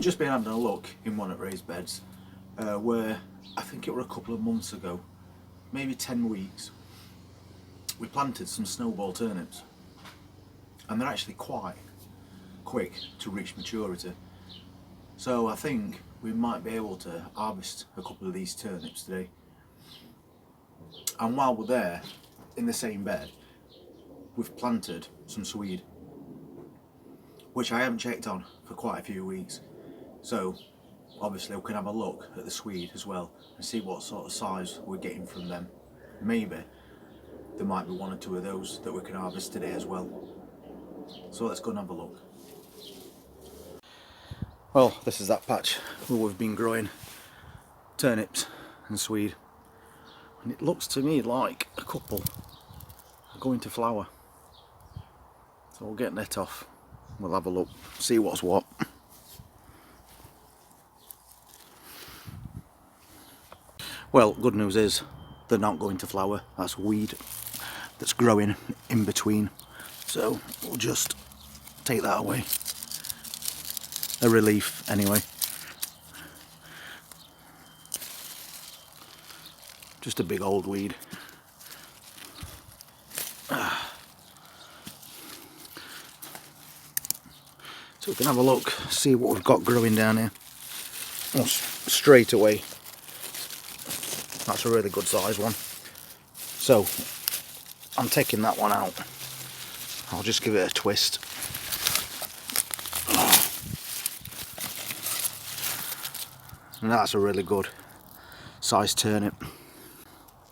just been having a look in one of raised beds where I think it were a couple of months ago, maybe 10 weeks, we planted some snowball turnips, and they're actually quite quick to reach maturity. So I think we might be able to harvest a couple of these turnips today. And while we're there, in the same bed, we've planted some swede, which I haven't checked on for quite a few weeks. So obviously we can have a look at the swede as well and see what sort of size we're getting from them. Maybe there might be one or two of those that we can harvest today as well. So let's go and have a look. Well, this is that patch where we've been growing turnips and swede, and it looks to me like a couple are going to flower. So we'll get net off, we'll have a look, see what's what. Well, good news is they're not going to flower. That's weed that's growing in between, so we'll just take that away. A relief anyway. Just a big old weed. So we can have a look, see what we've got growing down here. Oh, straight away, that's a really good size one. So I'm taking that one out. I'll just give it a twist. And that's a really good sized turnip.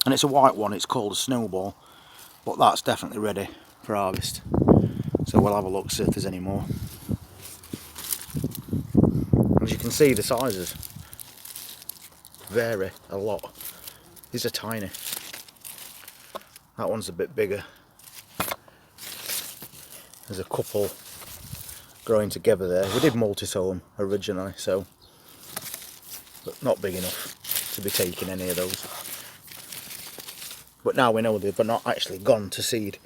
And it's a white one, it's called a Snowball, but that's definitely ready for harvest. So we'll have a look, see if there's any more. As you can see, the sizes vary a lot. These are tiny. That one's a bit bigger. There's a couple growing together there. We did multi-sow them originally, so but not big enough to be taking any of those. But now we know they've not actually gone to seed,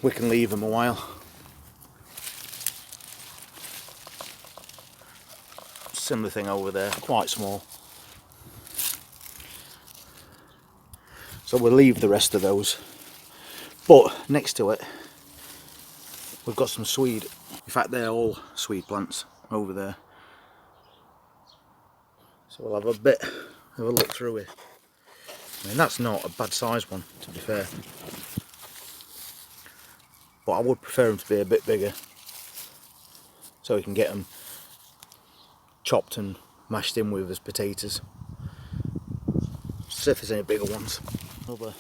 we can leave them a while. Similar thing over there, quite small. So we'll leave the rest of those. But next to it, we've got some swede. In fact, they're all swede plants over there. So we'll have a bit of a look through it. I mean, that's not a bad size one, to be fair. But I would prefer them to be a bit bigger, so we can get them chopped and mashed in with as potatoes. See if there's any bigger ones. Another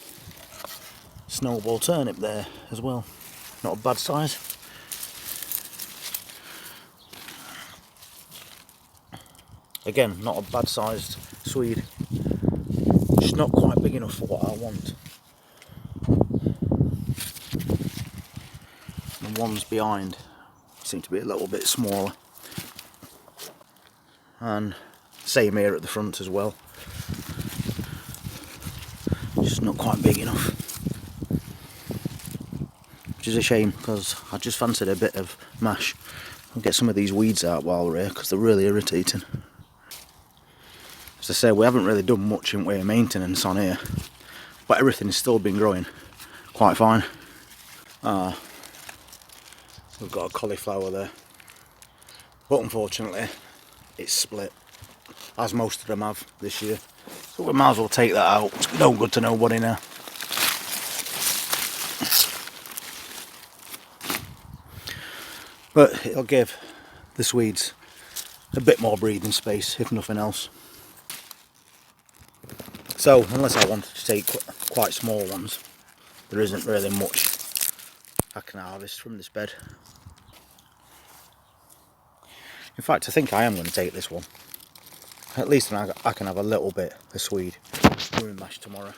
snowball turnip there as well. Not a bad size. Again, not a bad sized swede. Just not quite big enough for what I want. The ones behind seem to be a little bit smaller. And same here at the front as well. Just not quite big enough. Which is a shame, because I just fancied a bit of mash. I'll get some of these weeds out while we're here, because they're really irritating. As I say, we haven't really done much in way of maintenance on here, but everything's still been growing quite fine. We've got a cauliflower there, but unfortunately it's split, as most of them have this year. So we might as well take that out. It's no good to nobody now. But it'll give the Swedes a bit more breathing space, if nothing else. So, unless I wanted to take quite small ones, there isn't really much I can harvest from this bed. In fact, I think I am going to take this one. At least I can have a little bit of swede doing mash tomorrow.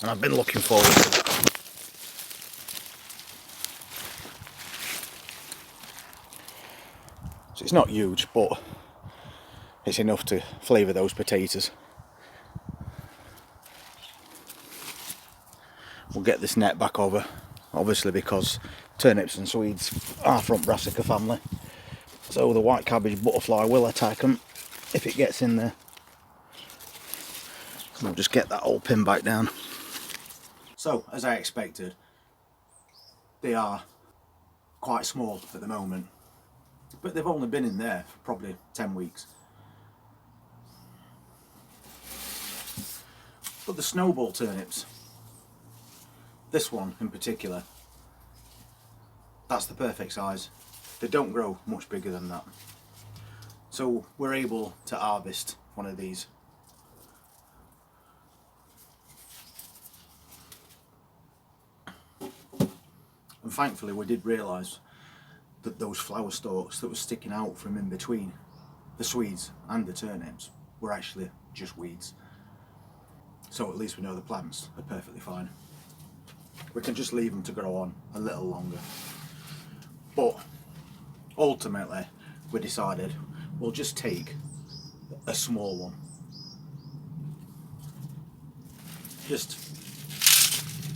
And I've been looking forward to that. So it's not huge, but it's enough to flavour those potatoes. We'll get this net back over, obviously, because turnips and swedes are from brassica family. So the white cabbage butterfly will attack them if it gets in there. So I'll just get that old pin back down. So, as I expected, they are quite small at the moment, but they've only been in there for probably 10 weeks. But the snowball turnips, this one in particular, that's the perfect size. They don't grow much bigger than that. So we're able to harvest one of these. And thankfully we did realise that those flower stalks that were sticking out from in between the Swedes and the turnips were actually just weeds. So at least we know the plants are perfectly fine. We can just leave them to grow on a little longer. But ultimately we decided we'll just take a small one. Just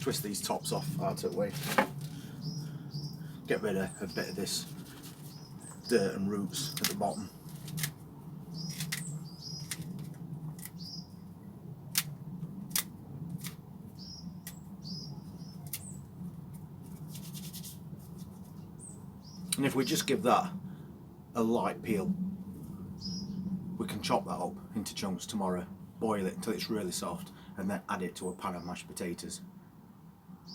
twist these tops off out of the way. Get rid of a bit of this dirt and roots at the bottom. And if we just give that a light peel, we can chop that up into chunks tomorrow, boil it until it's really soft, and then add it to a pan of mashed potatoes,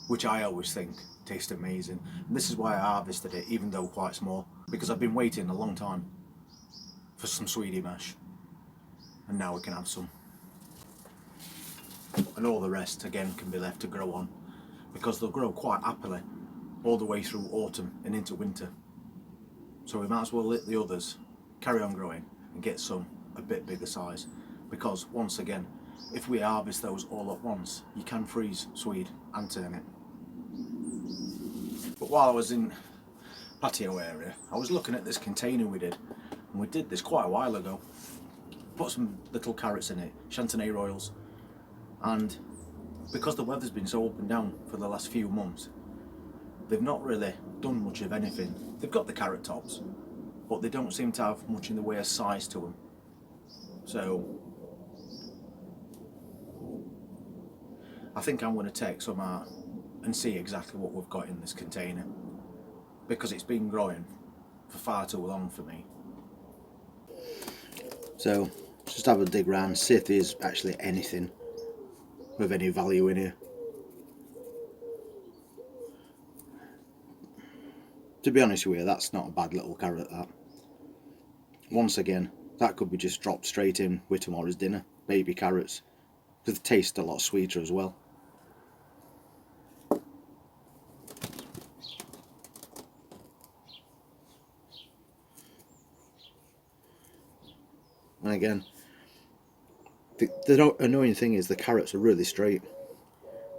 which I always think tastes amazing. And this is why I harvested it, even though quite small, because I've been waiting a long time for some Swede mash, and now we can have some. And all the rest again can be left to grow on, because they'll grow quite happily all the way through autumn and into winter. So we might as well let the others carry on growing and get some a bit bigger size, because once again, if we harvest those all at once, you can freeze Swede and turnip. But while I was in patio area, I was looking at this container we did, and we did this quite a while ago. Put some little carrots in it, chantenay royals, and because the weather's been so up and down for the last few months, they've not really done much of anything. They've got the carrot tops, but they don't seem to have much in the way of size to them. So I think I'm going to take some out and see exactly what we've got in this container, because it's been growing for far too long for me. So just have a dig around, see if there's actually anything with any value in here. To be honest with you, that's not a bad little carrot, that. Once again, that could be just dropped straight in with tomorrow's dinner. Baby carrots, because they taste a lot sweeter as well. And again, the annoying thing is the carrots are really straight.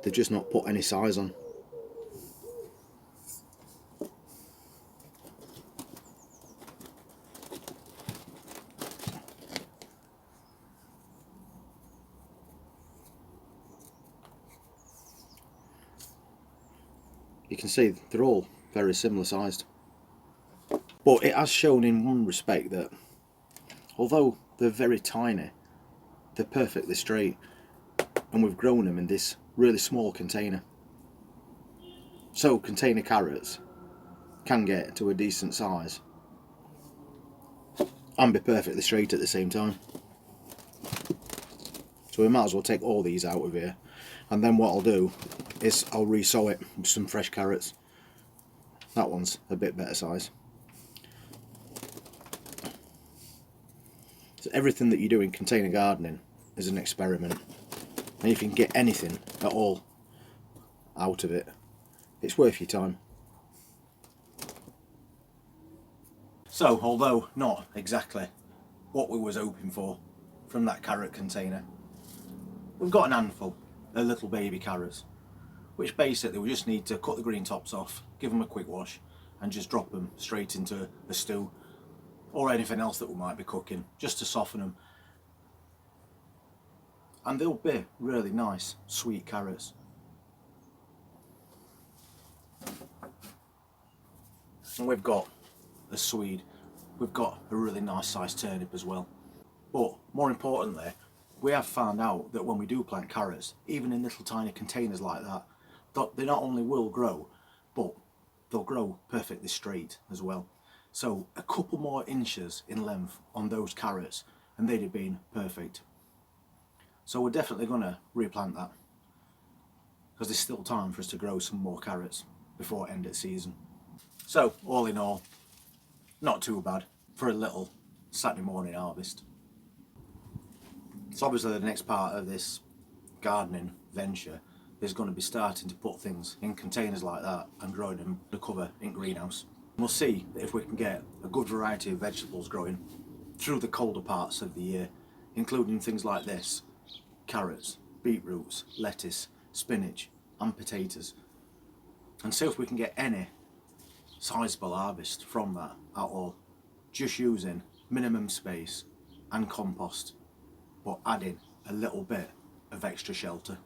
They've just not put any size on. You can see they're all very similar sized. But it has shown in one respect that although they're very tiny, they're perfectly straight, and we've grown them in this really small container. So container carrots can get to a decent size and be perfectly straight at the same time. So we might as well take all these out of here, and then what I'll do is I'll re-sow it with some fresh carrots. That one's a bit better size. So everything that you do in container gardening is an experiment, and if you can get anything at all out of it, it's worth your time. So although not exactly what we was hoping for from that carrot container, we've got an handful of little baby carrots, which basically we just need to cut the green tops off, give them a quick wash, and just drop them straight into a stew or anything else that we might be cooking, just to soften them. And they'll be really nice, sweet carrots. And we've got a Swede we've got a really nice sized turnip as well. But more importantly, we have found out that when we do plant carrots, even in little tiny containers like that, they not only will grow, but they'll grow perfectly straight as well. So a couple more inches in length on those carrots and they'd have been perfect. So we're definitely going to replant that, because there's still time for us to grow some more carrots before end of season. So all in all, not too bad for a little Saturday morning harvest. So obviously the next part of this gardening venture is going to be starting to put things in containers like that and growing them to cover in greenhouse. We'll see if we can get a good variety of vegetables growing through the colder parts of the year, including things like this: carrots, beetroots, lettuce, spinach and potatoes, and see if we can get any sizable harvest from that at all, just using minimum space and compost, but adding a little bit of extra shelter.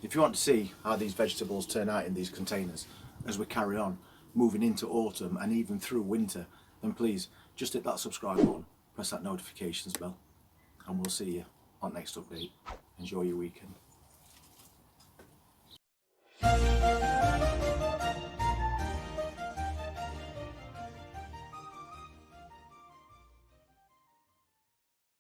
If you want to see how these vegetables turn out in these containers as we carry on moving into autumn and even through winter, then please just hit that subscribe button, press that notifications bell, and we'll see you on next update. Enjoy your weekend.